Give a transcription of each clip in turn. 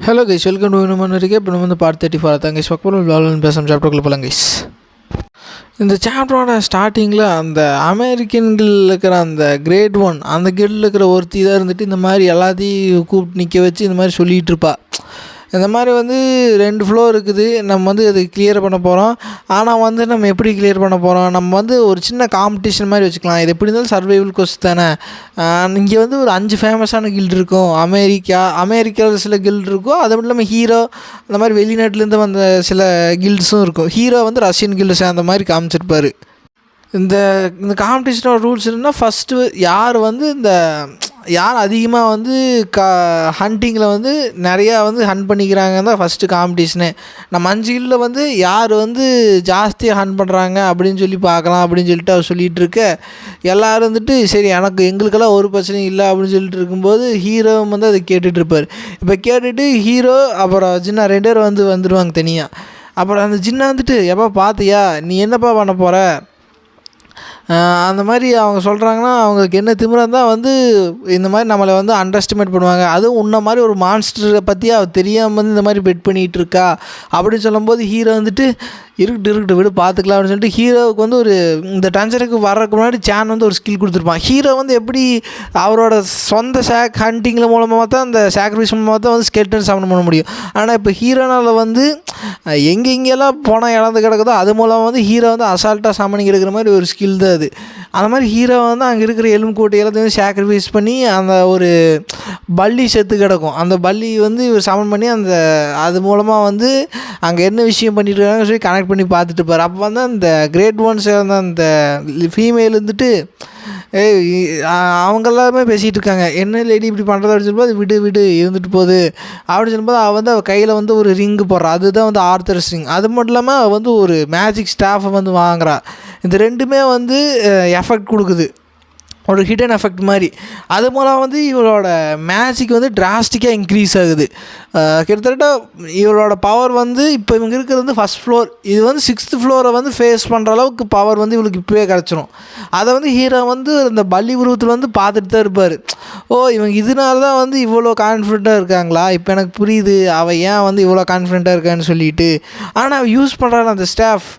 Hello guys, welcome to இன்னும் இருக்கேன். இப்போ நம்ம வந்து பார்ட் 34 தான் கைஸ். பக்கம் விளாட்னு பேசுகிறோம். சாப்டருக்குள்ள போகலாம் கைஸ். இந்த சாப்டரோட ஸ்டார்டிங்கில் அந்த அமெரிக்கன் கில்டில் இருக்கிற அந்த கிரேட் 1 அந்த கில்டில் இருக்கிற ஒருத்தி தான் இருந்துட்டு இந்த மாதிரி எல்லாத்தையும் கூப்பிட்டு நிற்க வச்சு இந்த மாதிரி சொல்லிகிட்டு இருப்பா. இந்த மாதிரி வந்து 2 ஃப்ளோர் இருக்குது, நம்ம வந்து அது கிளியர் பண்ண போகிறோம். ஆனால் வந்து நம்ம எப்படி கிளியர் பண்ண போகிறோம், நம்ம வந்து ஒரு சின்ன காம்படிஷன் மாதிரி வச்சுக்கலாம். இது எப்படி இருந்தாலும் சர்வைவல் கோர்ஸ் தானே. இங்கே வந்து ஒரு 5 ஃபேமஸான கில்டு இருக்கும். அமெரிக்காவில் சில கில்டு இருக்கும். அது மட்டும் இல்லாமல் ஹீரோ அந்த மாதிரி வெளிநாட்டிலேருந்து வந்த சில கில்ட்ஸும் இருக்கும். ஹீரோ வந்து ரஷ்யன் கில்டு சேர்ந்த மாதிரி காமிச்சிருப்பார். இந்த இந்த காம்படிஷனோட ரூல்ஸ் என்னென்னா, ஃபஸ்ட்டு யார் அதிகமாக வந்து ஹண்டிங்கில் வந்து நிறையா வந்து ஹண்ட் பண்ணிக்கிறாங்க தான் ஃபஸ்ட்டு காம்படிஷனு. நம்ம 5 கில்டில் வந்து யார் வந்து ஜாஸ்தியாக ஹண்ட் பண்ணுறாங்க அப்படின்னு சொல்லி பார்க்கலாம் அப்படின்னு சொல்லிட்டு அவர் சொல்லிகிட்டு இருக்க, எல்லோரும் வந்துட்டு சரி எங்களுக்கெல்லாம் ஒரு பிரச்சனையும் இல்லை அப்படின்னு சொல்லிட்டு இருக்கும்போது ஹீரோ வந்து அதை கேட்டுட்ருப்பார். இப்போ கேட்டுட்டு ஹீரோ அப்புறம் ஜின்னா 2 பேர் வந்துடுவாங்க தனியாக. அப்புறம் அந்த ஜின்னா வந்துட்டு எப்போ பார்த்தியா, நீ என்னப்பா பண்ண போகிற அந்த மாதிரி அவங்க சொல்கிறாங்கன்னா, அவங்களுக்கு என்ன திமிரம் தான் வந்து இந்த மாதிரி நம்மளை வந்து அண்டர் எஸ்டிமேட் பண்ணுவாங்க. அதுவும் உன்ன மாதிரி ஒரு மான்ஸ்டரை பற்றி அவள் தெரியாமல் வந்து இந்த மாதிரி பெட் பண்ணிகிட்டு இருக்கா அப்படின்னு சொல்லும்போது ஹீரோ வந்துட்டு இருக்கட்டு விடு பார்த்துக்கலாம் அப்படின்னு சொல்லிட்டு ஹீரோவுக்கு வந்து ஒரு இந்த டென்ஷனுக்கு வர்றதுக்கு முன்னாடி சேன் வந்து ஒரு ஸ்கில் கொடுத்துருப்பான். ஹீரோ வந்து எப்படி அவரோட சொந்த ஹண்டிங்கில் மூலமாக தான் அந்த சாக்ரிஃபைஸ் மூலமாக தான் வந்து ஸ்கெல்டன் சமன் பண்ண முடியும். ஆனால் இப்போ ஹீரோனால் வந்து எங்கெங்கெல்லாம் போனால் இழந்து கிடக்குதோ அது மூலமாக வந்து ஹீரோ வந்து அசால்ட்டாக சமனிங் எடுக்கிற மாதிரி ஒரு ஸ்கில் தான் அது. அந்த மாதிரி ஹீரோ வந்து அங்கே இருக்கிற எலும்பு கூட்டை எல்லாத்தையும் வந்து சாக்ரிஃபைஸ் பண்ணி அந்த ஒரு பல்லி செத்து கிடக்கும். அந்த பல்லி வந்து இவர் சமன் பண்ணி அது மூலமாக வந்து அங்கே என்ன விஷயம் பண்ணிட்டு இருக்காங்கன்னு சொல்லி கனெக்ட் பண்ணி பார்த்துட்டு இருப்பார். அப்போ வந்து அந்த கிரேட் 1 சேர்ந்த அந்த ஃபீமேல் இருந்துட்டு அவங்க எல்லாருமே பேசிகிட்டு இருக்காங்க, என்ன லேடி இப்படி பண்ணுறதா அப்படின்னு சொல்லும்போது விடு இருந்துட்டு போகுது அப்படின்னு சொல்லும்போது அவள் கையில் வந்து ஒரு ரிங்கு போடுறா. அதுதான் வந்து ஆர்த்தர்ஸ் ரிங். அது மட்டும் இல்லாமல் அவள் வந்து ஒரு மேஜிக் ஸ்டாஃபை வந்து வாங்குறா. இந்த 2மே வந்து எஃபெக்ட் கொடுக்குது, ஒரு ஹிடன் எஃபெக்ட் மாதிரி. அது மூலம் வந்து இவளோட மேஜிக் வந்து டிராஸ்டிக்காக இன்க்ரீஸ் ஆகுது. கிட்டத்தட்ட இவளோட பவர் வந்து இப்போ இவங்க இருக்கிறது வந்து 1st ஃப்ளோர், இது வந்து 6th ஃப்ளோரை வந்து ஃபேஸ் பண்ணுற அளவுக்கு பவர் வந்து இவளுக்கு இப்போவே கிடச்சிரும். அதை வந்து ஹீரோ வந்து இந்த பல்லி உருவத்தில் வந்து பார்த்துட்டு தான் இருப்பார். இவங்க இதனால தான் வந்து இவ்வளோ கான்ஃபிடெண்ட்டாக இருக்காங்களா, இப்போ எனக்கு புரியுது அவள் ஏன் வந்து இவ்வளோ கான்ஃபிடெண்ட்டாக இருக்கான்னு சொல்லிட்டு. ஆனால் அவள் யூஸ் பண்ணுறாள் அந்த ஸ்டாஃப்.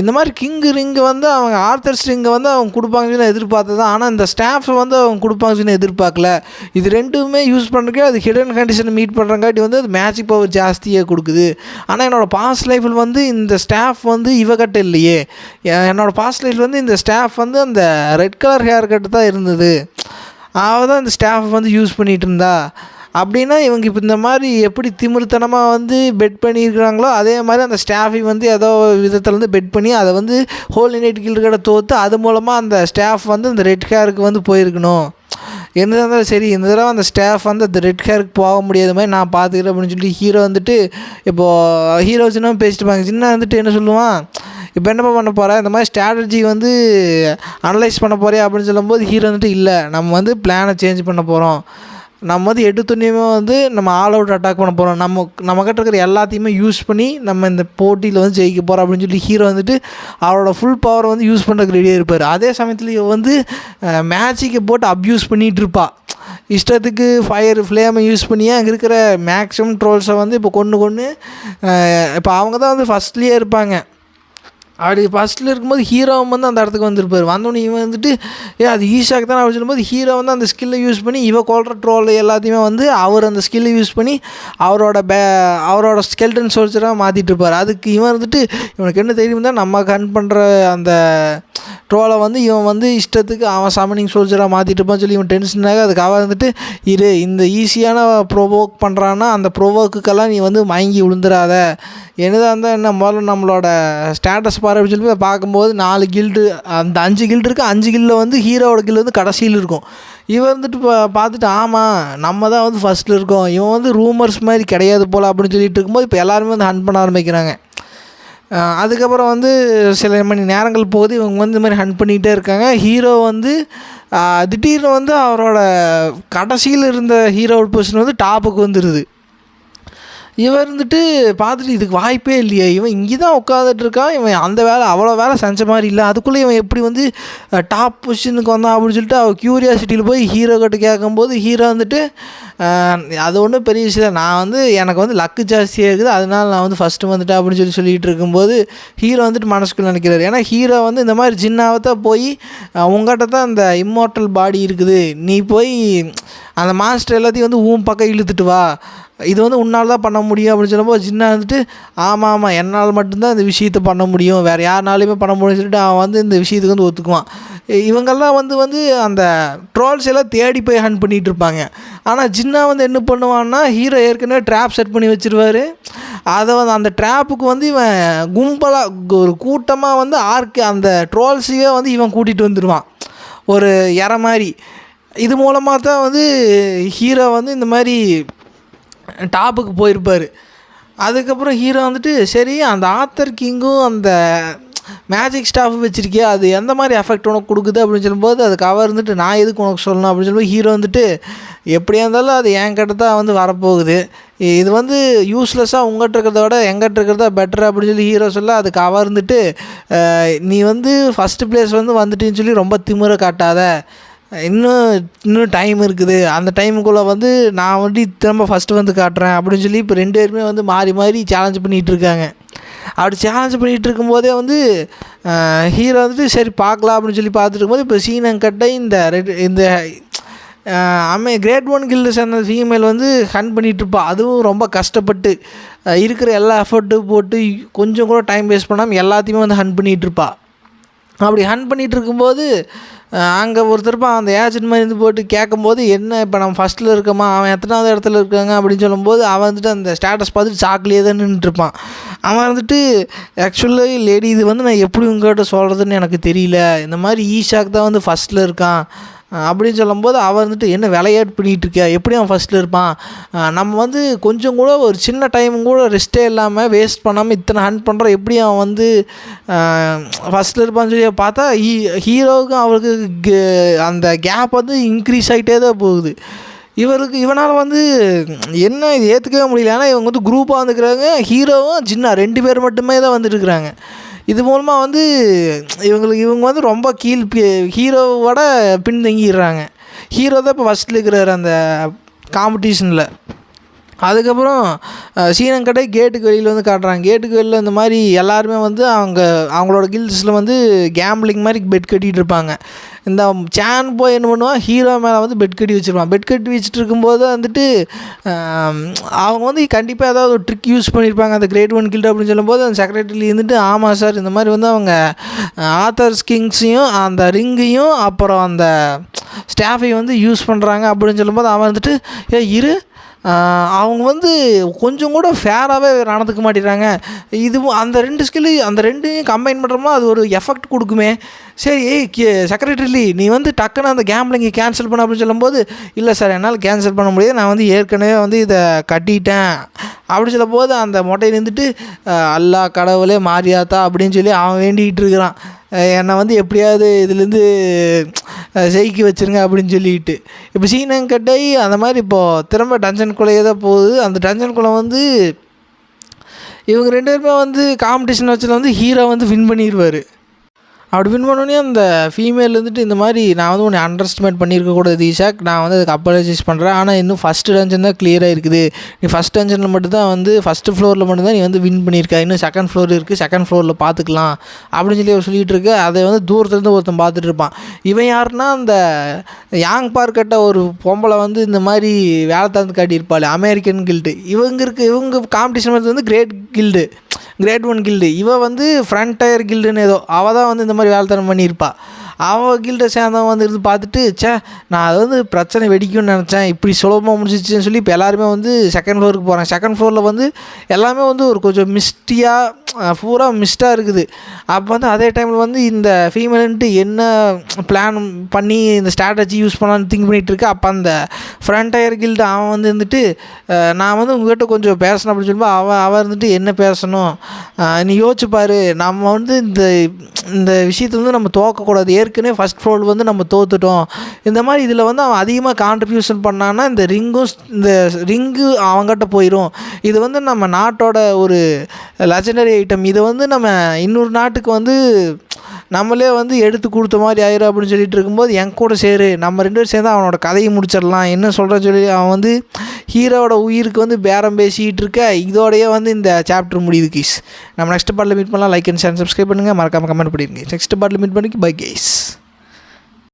இந்த மாதிரி கிங்கு ரிங்கு வந்து அவங்க ஆர்த்தர்ஸ் ரிங்கை வந்து அவங்க கொடுப்பாங்கன்னு எதிர்பார்த்து தான். ஆனால் இந்த ஸ்டாஃப்ஸை வந்து அவங்க கொடுப்பாங்கன்னு எதிர்பார்க்கல. இது 2மே யூஸ் பண்ணுறதுக்கு அது ஹிடன் கண்டிஷனை மீட் பண்ணுறங்காட்டி வந்து அது மேஜிக் பவர் ஜாஸ்தியாக கொடுக்குது. ஆனால் என்னோடய பாஸ்ட் லைஃப்பில் வந்து இந்த ஸ்டாஃப் வந்து இவகிட்ட இல்லையே. என்னோடய பாஸ்ட் லைஃப்பில் வந்து இந்த ஸ்டாஃப் வந்து அந்த ரெட் கலர் ஹேர் கட்டு தான் இருந்தது. அவள் தான் இந்த ஸ்டாஃப் வந்து யூஸ் பண்ணிகிட்டு இருந்தா. அப்படின்னா இவங்க இப்போ இந்த மாதிரி எப்படி திமிர்த்தனமாக வந்து பெட் பண்ணியிருக்கிறாங்களோ அதே மாதிரி அந்த ஸ்டாஃபை வந்து ஏதோ விதத்தில் வந்து பெட் பண்ணி அதை வந்து ஹோல் நைட் கில்டு தோற்று அது மூலமாக அந்த ஸ்டாஃப் வந்து அந்த ரெட் ஹேருக்கு வந்து போயிருக்கணும். என்னதாக இருந்தாலும் சரி, இந்த தடவை அந்த ஸ்டாஃப் வந்து அந்த ரெட் ஹேருக்கு போக முடியாத மாதிரி நான் பார்த்துக்கிறேன் அப்படின்னு சொல்லிட்டு ஹீரோ வந்துட்டு இப்போது ஹீரோ சின்ன பேசிட்டுப்பாங்க. சின்ன வந்துட்டு என்ன சொல்லுவான், இப்போ என்னப்பா பண்ண போகிறேன், இந்த மாதிரி ஸ்ட்ராட்டஜி வந்து அனலைஸ் பண்ண போகிறேன் அப்படின்னு சொல்லும்போது ஹீரோ வந்துட்டு இல்லை, நம்ம வந்து பிளானை சேஞ்ச் பண்ண போகிறோம், நம்ம வந்து எடுத்துனையுமே வந்து நம்ம ஆல் அவுட் அட்டாக் பண்ண போகிறோம், நம்மக்கிட்ட இருக்கிற எல்லாத்தையுமே யூஸ் பண்ணி நம்ம இந்த போட்டியில் வந்து ஜெயிக்க போகிறோம் அப்படின்னு சொல்லி ஹீரோ வந்துட்டு அவரோட ஃபுல் பவரை வந்து யூஸ் பண்ணுறதுக்கு ரெடியாக இருப்பார். அதே சமயத்தில் இவ வந்து மேஜிக்கை போட்டு அப்யூஸ் பண்ணிகிட்டு இருப்பா. இஷ்டத்துக்கு ஃபயர் ஃப்ளேமை யூஸ் பண்ணியே அங்கே இருக்கிற மேக்ஸிமம் ட்ரோல்ஸை வந்து இப்போ கொண்டு இப்போ அவங்க தான் வந்து ஃபஸ்ட்லேயே இருப்பாங்க. அப்படி ஃபஸ்ட்டில் இருக்கும்போது ஹீரோ வந்து அந்த இடத்துக்கு வந்திருப்பார். வந்தோடனே இவன் வந்துட்டு அது ஈஸியாக தான் அப்படின்னு சொல்லும்போது ஹீரோ வந்து அந்த ஸ்கில்லை யூஸ் பண்ணி கொள்கிற ட்ரோல் எல்லாத்தையுமே வந்து அவர் அந்த ஸ்கில்லை யூஸ் பண்ணி அவரோட ஸ்கெல்டன் சோல்ஜராக மாற்றிட்டு இருப்பார். அதுக்கு இவன் வந்துட்டு இவனுக்கு என்ன தெரியும் தான் நம்ம கன் பண்ணுற அந்த ட்ரோலை வந்து இவன் வந்து இஷ்டத்துக்கு அவன் சமனிங் சோல்ஜராக மாற்றிட்டு இருப்பான்னு சொல்லி இவன் டென்ஷனாக அதுக்கு அவன் வந்துட்டு இந்த ஈஸியான ப்ரொவோக் பண்ணுறான்னா அந்த ப்ரொவோக்குக்கெல்லாம் நீ வந்து மயங்கி விழுந்துடாத, என்னதான் இருந்தால் என்ன முதல்ல நம்மளோட ஸ்டேட்டஸ் பாரு அப்படின்னு சொல்லி பார்க்கும்போது 4 கில்டு அந்த 5 கில்டு இருக்குது. 5 கில்டில் வந்து ஹீரோவோட கில்டு வந்து கடைசியில் இருக்கும். இவன் வந்துட்டு பார்த்துட்டு ஆமாம் நம்ம தான் வந்து ஃபஸ்ட்டில் இருக்கோம், இவன் வந்து ரூமர்ஸ் மாதிரி கிடையாது போல் அப்படின்னு சொல்லிட்டு இருக்கும்போது இப்போ எல்லாருமே வந்து ஹண்ட் பண்ண ஆரம்பிக்கிறாங்க. அதுக்கப்புறம் வந்து சில மணி நேரங்கள் போகுது, இவங்க வந்து இந்த மாதிரி ஹண்ட் பண்ணிகிட்டே இருக்காங்க. ஹீரோ வந்து திடீர்னு வந்து அவரோட கடைசியில் இருந்த ஹீரோ பொசிஷன் வந்து டாப்புக்கு வந்துடுது. இவன் இருந்துட்டு பார்த்துட்டு இதுக்கு வாய்ப்பே இல்லையே, இவன் இங்கே தான் உட்காந்துட்டு இருக்கான், இவன் அந்த வேலை அவ்வளோ வேலை செஞ்ச மாதிரி இல்லை, அதுக்குள்ளே இவன் எப்படி வந்து டாப் பொசிஷனுக்கு வந்தான் அப்படின்னு சொல்லிட்டு அவள் க்யூரியாசிட்டியில் போய் ஹீரோ கிட்ட கேட்கும்போது ஹீரோ வந்துட்டு அது ஒன்றும் பெரிய விஷயம், நான் வந்து எனக்கு வந்து லக்கு ஜாஸ்தியாக இருக்குது, அதனால நான் வந்து ஃபஸ்ட்டு வந்துட்டேன் அப்படின்னு சொல்லிட்டு இருக்கும்போது ஹீரோ வந்துட்டு மனசுக்குள்ளே நினைக்கிறாரு. ஏன்னா ஹீரோ வந்து இந்த மாதிரி ஜின்னாவை தான் போய் உங்கள்கிட்ட தான் அந்த இம்மார்ட்டல் பாடி இருக்குது, நீ போய் அந்த மாஸ்டர் எல்லாத்தையும் வந்து பக்கம் இழுத்துட்டு வா, இது வந்து உன்னால் தான் பண்ண முடியும் அப்படின்னு சொல்லும்போது ஜின்னா வந்துட்டு ஆமாம் என்னால் மட்டும்தான் இந்த விஷயத்தை பண்ண முடியும், வேறு யாருனாலையுமே பண்ண முடியும்னு சொல்லிட்டு அவன் வந்து இந்த விஷயத்துக்கு வந்து ஒத்துக்குவான். இவங்கெல்லாம் வந்து அந்த ட்ரோல்ஸ் எல்லாம் தேடி போய் ஹண்ட் பண்ணிகிட்டு இருப்பாங்க. ஆனால் ஜின்னா வந்து என்ன பண்ணுவான்னா ஹீரோ ஏற்கனவே ட்ராப் செட் பண்ணி வச்சுருவார், அதை வந்து அந்த ட்ராப்புக்கு வந்து இவன் கும்பலாக ஒரு கூட்டமாக வந்து அந்த ட்ரோல்ஸையே வந்து இவன் கூட்டிகிட்டு வந்துடுவான் ஒரு மாதிரி. இது மூலமாக தான் வந்து ஹீரோ வந்து இந்த மாதிரி டாப்புக்கு போயிருப்பார். அதுக்கப்புறம் ஹீரோ வந்துட்டு சரி அந்த ஆத்தர் கிங்கும் அந்த மேஜிக் ஸ்டாஃப் வச்சுருக்கியா, அது எந்த மாதிரி எஃபெக்ட் உனக்கு கொடுக்குது அப்படின்னு சொல்லும்போது அதுக்கு அவர் இருந்துட்டு நான் எதுக்கு உனக்கு சொல்லணும் அப்படின்னு சொல்லும்போது ஹீரோ வந்துட்டு எப்படியா இருந்தாலும் அது என்கிட்ட தான் வந்து வரப்போகுது, இது வந்து யூஸ்லெஸ்ஸாக உங்கள்கிட்ட இருக்கிறத விட எங்கிட்ட இருக்கிறதா பெட்டர் அப்படின்னு சொல்லி ஹீரோ சொல்ல அதுக்கு அவர் இருந்துட்டு நீ வந்து ஃபஸ்ட்டு பிளேஸ் வந்து வந்துட்டுன்னு சொல்லி ரொம்ப திமிரை காட்டாத, இன்னும் டைம் இருக்குது, அந்த டைமுக்குள்ளே வந்து நான் வந்து திரும்ப ஃபஸ்ட்டு வந்து காட்டுறேன் அப்படின்னு சொல்லி இப்போ 2 பேருமே வந்து மாறி மாறி சேலஞ்ச் பண்ணிகிட்டு இருக்காங்க. அப்படி சேலஞ்ச் பண்ணிகிட்டு இருக்கும்போதே வந்து ஹீரோ வந்துட்டு சரி பார்க்கலாம் அப்படின்னு சொல்லி பார்த்துட்டு இருக்கும்போது இப்போ சீனங்கட்டை இந்த கிரேட் 1 கில்டு சேர்ந்த ஃபீமேல் வந்து ஹண்ட் பண்ணிகிட்ருப்பா. அதுவும் ரொம்ப கஷ்டப்பட்டு இருக்கிற எல்லா எஃபர்ட்டும் போட்டு கொஞ்சம் கூட டைம் வேஸ்ட் பண்ணாமல் எல்லாத்தையுமே வந்து ஹண்ட் பண்ணிகிட்ருப்பா. அப்படி ஹண்ட் பண்ணிகிட்டு இருக்கும்போது அங்கே ஒருத்தருப்பா அந்த ஏஜென்ட் மாதிரி இருந்து போட்டு கேட்கும்போது என்ன இப்போ நம்ம ஃபஸ்ட்டில் இருக்கோமா, அவன் எத்தனாவது இடத்துல இருக்காங்க அப்படின்னு சொல்லும்போது அவன் வந்துட்டு அந்த ஸ்டேட்டஸ் பார்த்துட்டு சாக்லேயே தான் நின்றுட்டுருப்பான். அவன் வந்துட்டு ஆக்சுவலி லேடி இது வந்து நான் எப்படி உங்கள்கிட்ட சொல்கிறதுன்னு எனக்கு தெரியல, இந்த மாதிரி ஈஷாக் தான் வந்து ஃபஸ்ட்டில் இருக்கான் அப்படின்னு சொல்லும்போது அவன் வந்துட்டு என்ன விளையாட்டு பண்ணிகிட்டு இருக்கியா, எப்படி அவன் ஃபஸ்ட்டில் இருப்பான், நம்ம வந்து கொஞ்சம் கூட ஒரு சின்ன டைம் கூட ரெஸ்ட்டே இல்லாமல் வேஸ்ட் பண்ணாமல் இத்தனை ஹண்ட் பண்ணுறோம், எப்படி அவன் வந்து ஃபஸ்ட்டில் இருப்பான்னு சொல்லி பார்த்தா ஹீரோவுக்கும் அவருக்கு அந்த கேப் வந்து இன்க்ரீஸ் ஆகிட்டே தான் போகுது. இவனால் வந்து என்ன இது ஏற்றுக்கவே முடியல. ஏன்னா இவங்க வந்து குரூப்பாக வந்துக்கிறாங்க, ஹீரோவும் ஜின்னா 2 பேர் மட்டுமே தான் வந்துட்டுருக்குறாங்க. இது மூலமாக வந்து இவங்க வந்து ரொம்ப ஹீரோவோட பின்தங்கிடுறாங்க. ஹீரோ தான் இப்போ ஃபஸ்ட்டில் இருக்கிறார் அந்த காம்படிஷனில். அதுக்கப்புறம் சீனங்கட்டை கேட்டுக்கு வெளியில் வந்து காட்டுறாங்க. கேட்டுக்கு வெளியில் இந்த மாதிரி எல்லாருமே வந்து அவங்களோட கில்ஸில் வந்து கேம்பிளிங் மாதிரி பெட் கட்டிகிட்டு இருப்பாங்க. இந்த சேன் போய் என்ன பண்ணுவான், ஹீரோ மேலே வந்து பெட் கட்டி வச்சுருப்பான். பெட் கட்டி வச்சுட்டு இருக்கும்போது வந்துட்டு அவங்க வந்து கண்டிப்பாக ஏதாவது ஒரு ட்ரிக் யூஸ் பண்ணியிருப்பாங்க அந்த கிரேட் 1 கில்டு அப்படின்னு சொல்லும்போது அந்த செக்ரட்டரி இருந்துட்டு ஆமாம் சார் இந்த மாதிரி வந்து அவங்க ஆத்தர்ஸ் கிங்ஸையும் அந்த ரிங்கையும் அப்புறம் அந்த ஸ்டாஃபையும் வந்து யூஸ் பண்ணுறாங்க அப்படின்னு சொல்லும்போது அவன் வந்துட்டு அவங்க வந்து கொஞ்சம் கூட ஃபேராகவே நடந்துக்க மாட்டேங்கிறாங்க, இதுவும் அந்த 2 ஸ்கில்லு அந்த 2ஐயும் கம்பைன் பண்ணுறோம்னா அது ஒரு எஃபெக்ட் கொடுக்குமே, சரி செக்ரட்டரி நீ வந்து டக்குன்னு அந்த கேம்பிளிங்கை கேன்சல் பண்ண அப்படின்னு சொல்லும்போது இல்லை சார் என்னால் கேன்சல் பண்ண முடியாது, நான் வந்து ஏற்கனவே வந்து இதை கட்டிட்டேன் அப்படின்னு சொல்லும்போது அந்த மொட்டையை நின்றுட்டு அல்லா கடவுளே மாரியாத்தா அப்படின்னு சொல்லி அவன் வேண்டிகிட்டு இருக்கிறான், என்னை வந்து எப்படியாவது இதுலேருந்து ஜெயிக்க வச்சுருங்க அப்படின்னு சொல்லிட்டு. இப்போ சீனங்கட்டை அந்த மாதிரி இப்போது திரும்ப டஞ்சனுக்குள்ளேயே தான் போகுது. அந்த டஞ்சனுக்குள்ளே வந்து இவங்க 2 பேருமே வந்து காம்படிஷன் வச்சதில் வந்து ஹீரோ வந்து வின் பண்ணிடுவார். அப்படி வின் பண்ணோடனே அந்த ஃபீமேல் வந்துட்டு இந்த மாதிரி நான் வந்து உன்னை அண்டர் எஸ்டிமேட் பண்ணியிருக்கக்கூடாது ஈஷாக், நான் வந்து அதுக்கு அப்பாலஜைஸ் பண்ணுறேன், ஆனால் இன்னும் ஃபஸ்ட்டு டஞ்சன் தான் கிளியராக இருக்குது, நீ ஃபஸ்ட் டஞ்சனில் மட்டும்தான் வந்து ஃபஸ்ட்டு ஃப்ளோரில் மட்டும்தான் நீ வந்து வின் பண்ணியிருக்க, இன்னும் செகண்ட் ஃப்ளோர் இருக்குது, செகண்ட் ஃப்ளோரில் பார்த்துக்கலாம் அப்படின்னு சொல்லி அவர் சொல்லிகிட்டு இருக்க. அதை வந்து தூரத்துலேருந்து ஒருத்தன் பார்த்துட்டு இருப்பான். இவன் யாருன்னா அந்த யாங் பார்க்கட்ட ஒரு பொம்பளை வந்து இந்த மாதிரி வேலை தந்து காட்டியிருப்பாள் அமெரிக்கன் கில்டு. இவங்க காம்படிஷன் வந்து கிரேட் 1 கில்டு. இவள் வந்து ஃப்ரண்டயர் கில்டுன்னு ஏதோ அவள் தான் வந்து இந்த மாதிரி வேலைத்தனம் பண்ணியிருப்பாள். அவள் கில்டை சேர்ந்தவன் வந்து இருந்து பார்த்துட்டு நான் அது வந்து பிரச்சனை வெடிக்கும்னு நினச்சேன், இப்படி சுலபமாக முடிச்சிச்சுன்னு சொல்லி இப்போ எல்லாருமே வந்து செகண்ட் ஃப்ளோருக்கு போகிறாங்க. செகண்ட் ஃப்ளோரில் வந்து எல்லாமே வந்து ஒரு கொஞ்சம் மிஸ்டியாக பூரா மிஸ்டாக இருக்குது. அப்போ வந்து அதே டைமில் வந்து இந்த ஃபீமேலுன்ட்டு என்ன பிளான் பண்ணி இந்த ஸ்ட்ராட்டஜி யூஸ் பண்ணலான்னு திங்க் பண்ணிகிட்டு இருக்கு. அப்போ அந்த ஃப்ரண்டயர் கில்டு அவன் வந்து இருந்துட்டு நான் வந்து உங்கள்கிட்ட கொஞ்சம் பேசணும் அப்படின்னு சொல்லும்போது அவன் இருந்துட்டு என்ன பேசணும், நீ யோசிச்சு பாரு, நம்ம வந்து இந்த விஷயத்தை வந்து நம்ம தோக்கக்கூடாது, ஏற்கனவே ஃபஸ்ட் ஃப்ளோர் வந்து நம்ம தோத்துட்டோம். இந்த மாதிரி இதில் வந்து அவன் அதிகமாக கான்ட்ரிபியூஷன் பண்ணான்னா இந்த ரிங்கு அவங்ககிட்ட போயிடும். இது வந்து நம்ம நாட்டோட ஒரு லெஜெண்டரி ஐட்டம். இதை வந்து நம்ம இன்னொரு நாட்டுக்கு வந்து நம்மளே வந்து எடுத்து கொடுத்த மாதிரி ஆயிரும் அப்படின்னு சொல்லிட்டு இருக்கும்போது, என் கூட சேரு, நம்ம 2 பேரும் சேர்ந்து அவனோட கதையை முடிச்சிடலாம் என்ன சொல்கிறேன்னு சொல்லி அவன் வந்து ஹீரோவோட உயிருக்கு வந்து பேரம் பேசிக்கிட்டு இருக்க. இதோடையே வந்து இந்த சாப்டர் முடியுது கைஸ். நம்ம நெக்ஸ்ட் பார்ட்டில் மீட் பண்ணலாம். லைக் அண்ட் ஷேர் சப்ஸ்கிரைப் பண்ணுங்கள். மறக்காமல் கமெண்ட் பண்ணிடுங்க. நெக்ஸ்ட் பார்ட்டில் மீட் பண்ணிக்கு பை கைஸ்.